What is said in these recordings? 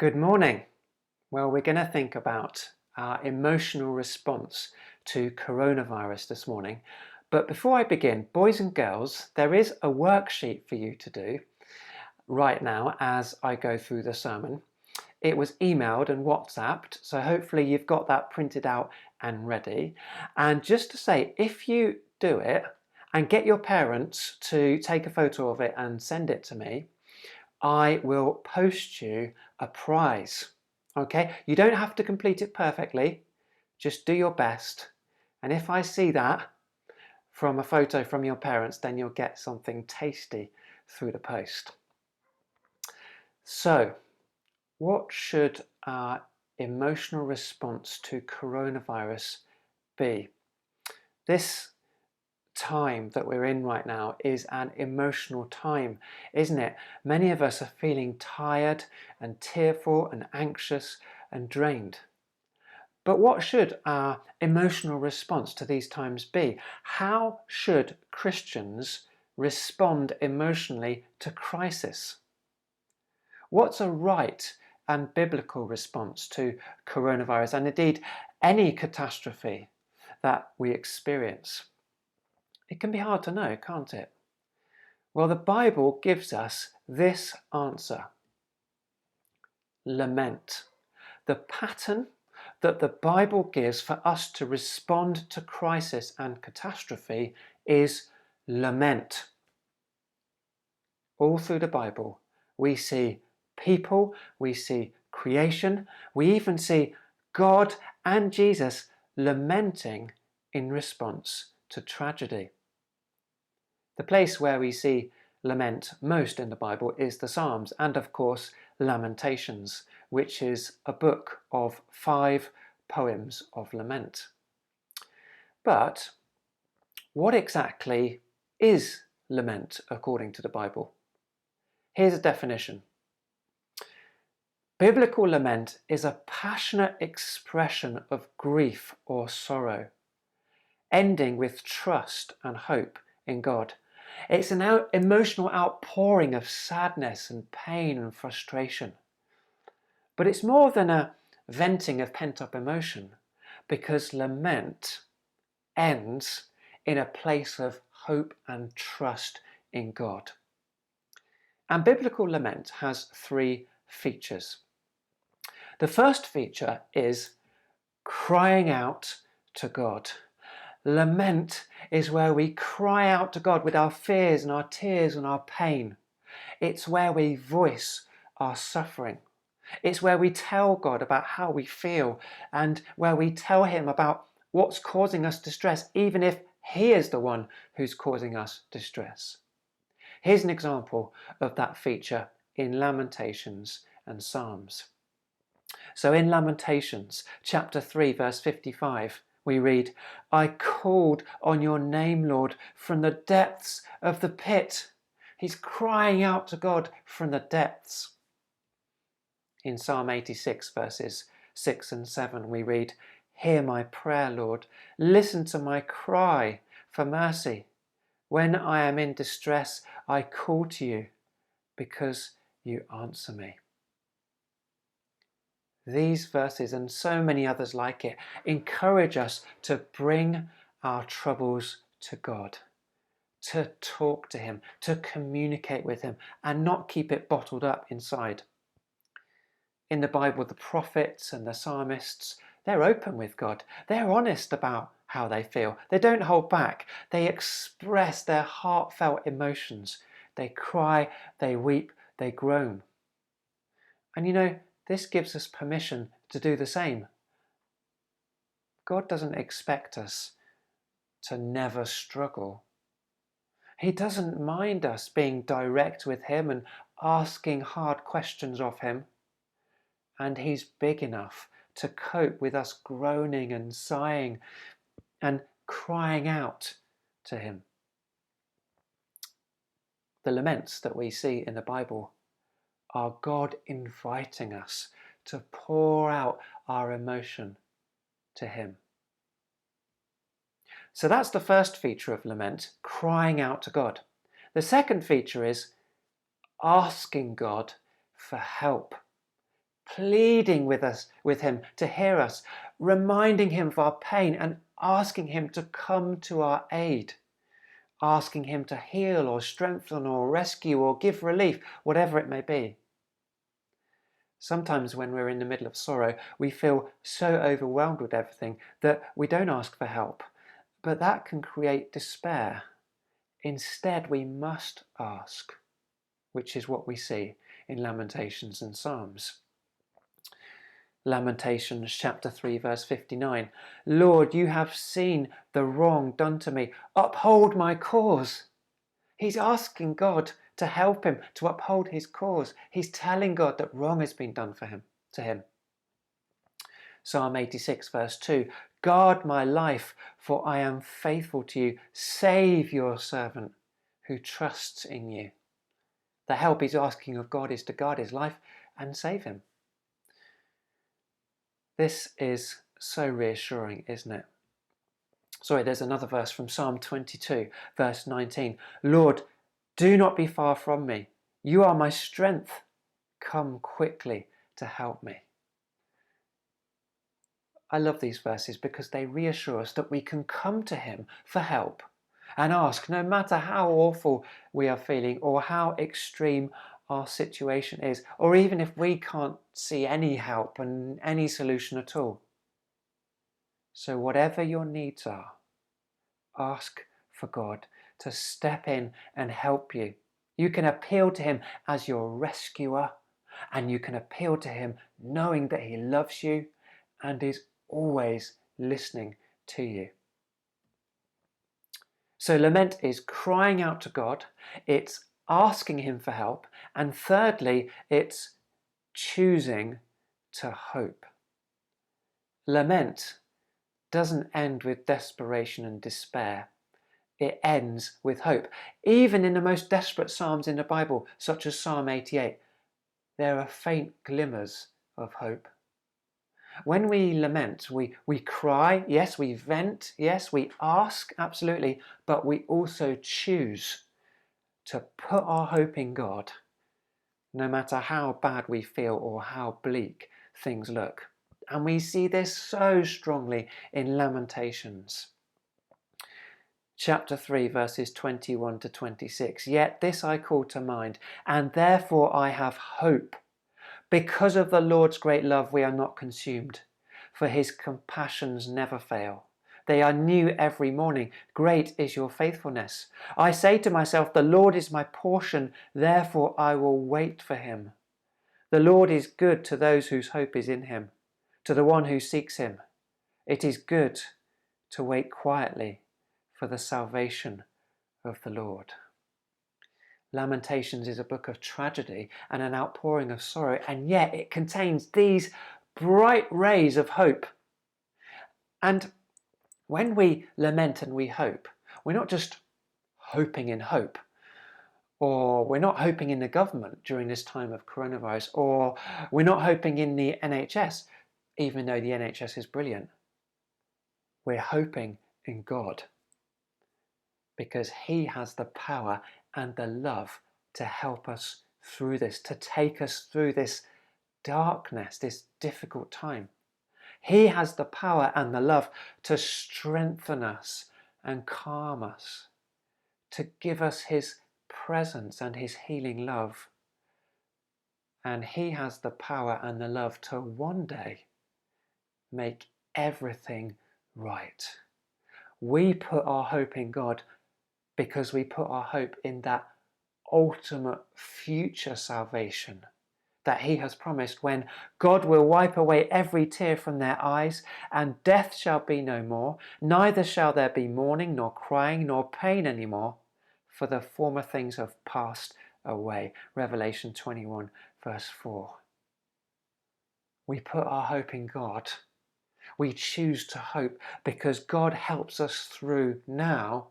Good morning. Well, we're going to think about our emotional response to coronavirus this morning. But before I begin, boys and girls, there is a worksheet for you to do right now as I go through the sermon. It was emailed and WhatsApped, so hopefully you've got that printed out and ready. And just to say, if you do it and get your parents to take a photo of it and send it to me, I will post you a prize. Okay, you don't have to complete it perfectly, just do your best. And if I see that from a photo from your parents, then you'll get something tasty through the post. So, what should our emotional response to coronavirus be? This time that we're in right now is an emotional time, isn't it? Many of us are feeling tired and tearful and anxious and drained. But what should our emotional response to these times be? How should Christians respond emotionally to crisis? What's a right and biblical response to coronavirus and indeed any catastrophe that we experience? It can be hard to know, can't it? Well, the Bible gives us this answer. Lament. The pattern that the Bible gives for us to respond to crisis and catastrophe is lament. All through the Bible, we see people, we see creation, we even see God and Jesus lamenting in response to tragedy. The place where we see lament most in the Bible is the Psalms and, of course, Lamentations, which is a book of 5 poems of lament. But what exactly is lament according to the Bible? Here's a definition. Biblical lament is a passionate expression of grief or sorrow, ending with trust and hope in God. It's an emotional outpouring of sadness and pain and frustration. But it's more than a venting of pent-up emotion, because lament ends in a place of hope and trust in God. And biblical lament has 3 features. The first feature is crying out to God. Lament is where we cry out to God with our fears and our tears and our pain. It's where we voice our suffering. It's where we tell God about how we feel and where we tell him about what's causing us distress, even if he is the one who's causing us distress. Here's an example of that feature in Lamentations and Psalms. So in Lamentations, chapter 3, verse 55, we read, I called on your name, Lord, from the depths of the pit. He's crying out to God from the depths. In Psalm 86, verses 6 and 7, we read, hear my prayer, Lord. Listen to my cry for mercy. When I am in distress, I call to you because you answer me. These verses and so many others like it encourage us to bring our troubles to God, to talk to him, to communicate with him, and not keep it bottled up inside. In the Bible, the prophets and the psalmists, they're open with God. They're honest about how they feel. They don't hold back. They express their heartfelt emotions. They cry, they weep, they groan. And you know, this gives us permission to do the same. God doesn't expect us to never struggle. He doesn't mind us being direct with him and asking hard questions of him. And he's big enough to cope with us groaning and sighing and crying out to him. The laments that we see in the Bible are God inviting us to pour out our emotion to him. So that's the first feature of lament, crying out to God. The second feature is asking God for help, pleading with him to hear us, reminding him of our pain and asking him to come to our aid, asking him to heal or strengthen or rescue or give relief, whatever it may be. Sometimes when we're in the middle of sorrow, we feel so overwhelmed with everything that we don't ask for help, but that can create despair. Instead, we must ask, which is what we see in Lamentations and Psalms. Lamentations chapter 3 verse 59. Lord, you have seen the wrong done to me. Uphold my cause. He's asking God to help him to uphold his cause. He's telling God that wrong has been done to him. Psalm 86 verse 2. Guard my life, for I am faithful to you. Save your servant who trusts in you. The help he's asking of God is to guard his life and save him. This is so reassuring, isn't it? Sorry, there's another verse from Psalm 22, verse 19. Lord, do not be far from me. You are my strength. Come quickly to help me. I love these verses because they reassure us that we can come to him for help and ask, no matter how awful we are feeling or how extreme our situation is, or even if we can't see any help and any solution at all. So whatever your needs are, ask for God to step in and help you. You can appeal to him as your rescuer, and you can appeal to him knowing that he loves you and is always listening to you. So lament is crying out to God, it's asking him for help, and thirdly, it's choosing to hope. Lament doesn't end with desperation and despair. It ends with hope. Even in the most desperate psalms in the Bible, such as Psalm 88, there are faint glimmers of hope. When we lament, we cry, yes, we vent, yes, we ask, absolutely, but we also choose to put our hope in God, no matter how bad we feel or how bleak things look. And we see this so strongly in Lamentations. Chapter 3, verses 21 to 26. Yet this I call to mind, and therefore I have hope. Because of the Lord's great love we are not consumed, for his compassions never fail. They are new every morning. Great is your faithfulness. I say to myself, the Lord is my portion, therefore I will wait for him. The Lord is good to those whose hope is in him, to the one who seeks him. It is good to wait quietly for the salvation of the Lord. Lamentations is a book of tragedy and an outpouring of sorrow, and yet it contains these bright rays of hope. And when we lament and we hope, we're not just hoping in hope, or we're not hoping in the government during this time of coronavirus, or we're not hoping in the NHS, even though the NHS is brilliant. We're hoping in God, because he has the power and the love to help us through this, to take us through this darkness, this difficult time. He has the power and the love to strengthen us and calm us, to give us his presence and his healing love. And he has the power and the love to one day make everything right. We put our hope in God because we put our hope in that ultimate future salvation that he has promised, when God will wipe away every tear from their eyes, and death shall be no more, neither shall there be mourning, nor crying, nor pain any more, for the former things have passed away. Revelation 21 verse 4. We put our hope in God. We choose to hope because God helps us through now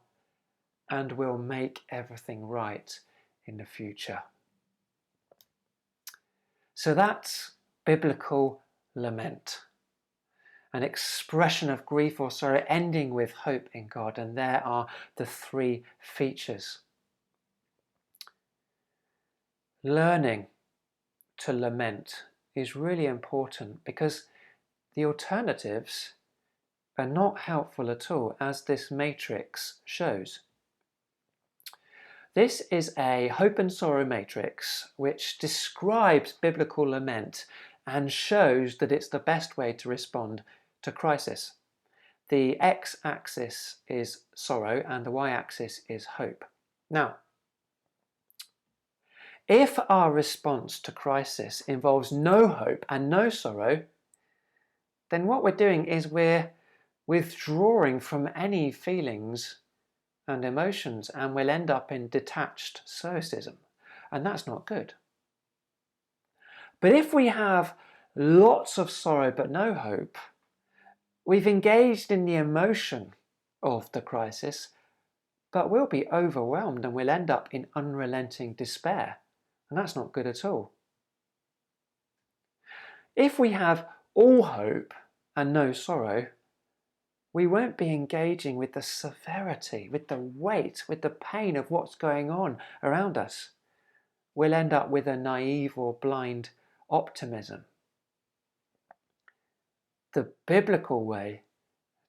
and will make everything right in the future. So that's biblical lament, an expression of grief or sorrow ending with hope in God, and there are the three features. Learning to lament is really important, because the alternatives are not helpful at all, as this matrix shows. This is a hope and sorrow matrix which describes biblical lament and shows that it's the best way to respond to crisis. The x-axis is sorrow and the y-axis is hope. Now, if our response to crisis involves no hope and no sorrow, then what we're doing is we're withdrawing from any feelings and emotions, and we'll end up in detached stoicism, and that's not good. But if we have lots of sorrow but no hope, we've engaged in the emotion of the crisis, but we'll be overwhelmed and we'll end up in unrelenting despair, and that's not good at all. If we have all hope and no sorrow, we won't be engaging with the severity, with the weight, with the pain of what's going on around us. We'll end up with a naive or blind optimism. The biblical way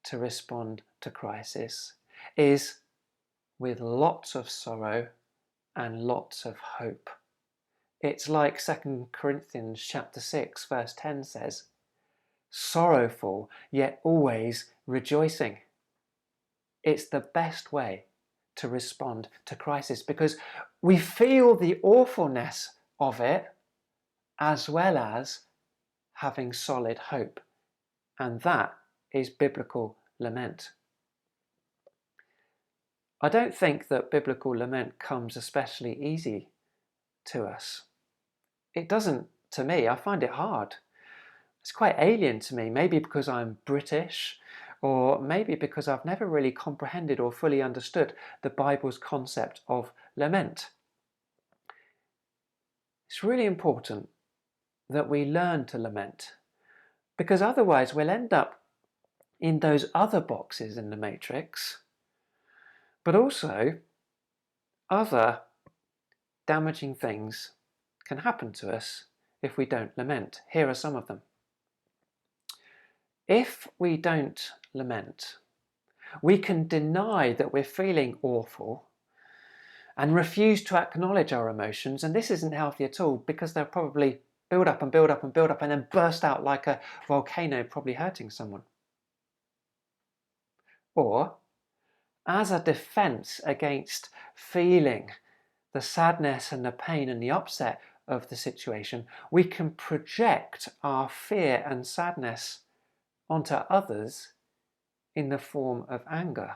to respond to crisis is with lots of sorrow and lots of hope. It's like 2 Corinthians chapter 6 verse 10 says, sorrowful yet always rejoicing. It's the best way to respond to crisis, because we feel the awfulness of it as well as having solid hope, and that is biblical lament. I don't think that biblical lament comes especially easy to us. It doesn't to me. I find it hard. It's quite alien to me, maybe because I'm British, or maybe because I've never really comprehended or fully understood the Bible's concept of lament. It's really important that we learn to lament, because otherwise we'll end up in those other boxes in the matrix, but also other damaging things can happen to us if we don't lament. Here are some of them. If we don't lament, we can deny that we're feeling awful and refuse to acknowledge our emotions, and this isn't healthy at all, because they'll probably build up and build up and build up and then burst out like a volcano, probably hurting someone. Or, as a defense against feeling the sadness and the pain and the upset of the situation, we can project our fear and sadness onto others in the form of anger.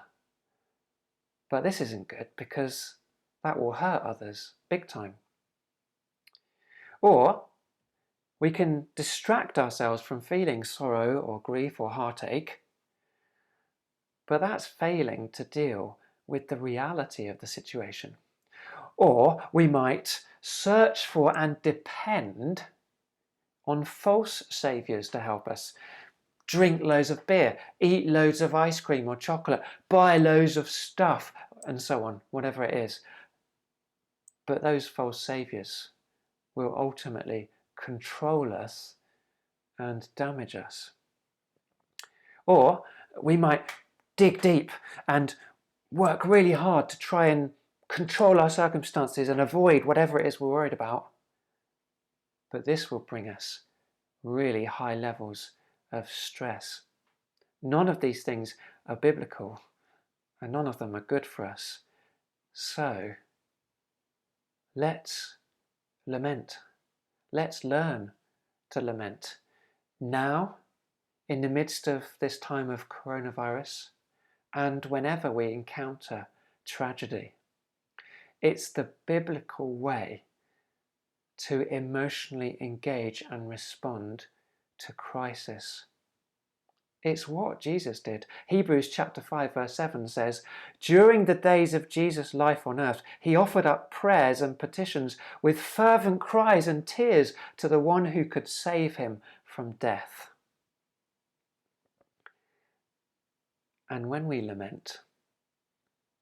But this isn't good, because that will hurt others big time. Or we can distract ourselves from feeling sorrow or grief or heartache, but that's failing to deal with the reality of the situation. Or we might search for and depend on false saviours to help us. Drink loads of beer, eat loads of ice cream or chocolate, buy loads of stuff, and so on, whatever it is. But those false saviours will ultimately control us and damage us. Or we might dig deep and work really hard to try and control our circumstances and avoid whatever it is we're worried about. But this will bring us really high levels of stress. None of these things are biblical, and none of them are good for us. So let's lament. Let's learn to lament now, in the midst of this time of coronavirus, and whenever we encounter tragedy. It's the biblical way to emotionally engage and respond to crisis. It's what Jesus did. Hebrews chapter 5 verse 7 says, during the days of Jesus' life on earth, he offered up prayers and petitions with fervent cries and tears to the one who could save him from death. And when we lament,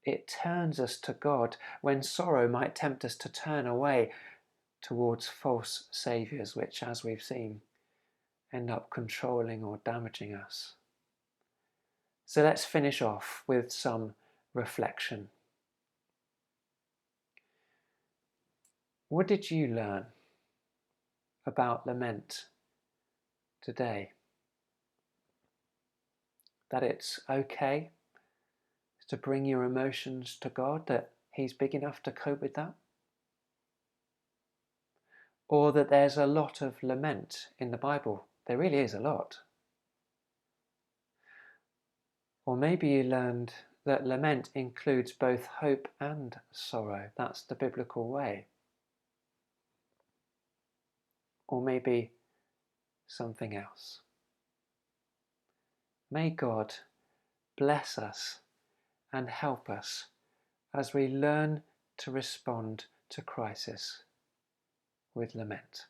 it turns us to God when sorrow might tempt us to turn away. towards false saviours, which, as we've seen, end up controlling or damaging us. So let's finish off with some reflection. What did you learn about lament today? That it's okay to bring your emotions to God, that He's big enough to cope with that? Or that there's a lot of lament in the Bible? There really is a lot. Or maybe you learned that lament includes both hope and sorrow. That's the biblical way. Or maybe something else. May God bless us and help us as we learn to respond to crisis with lament.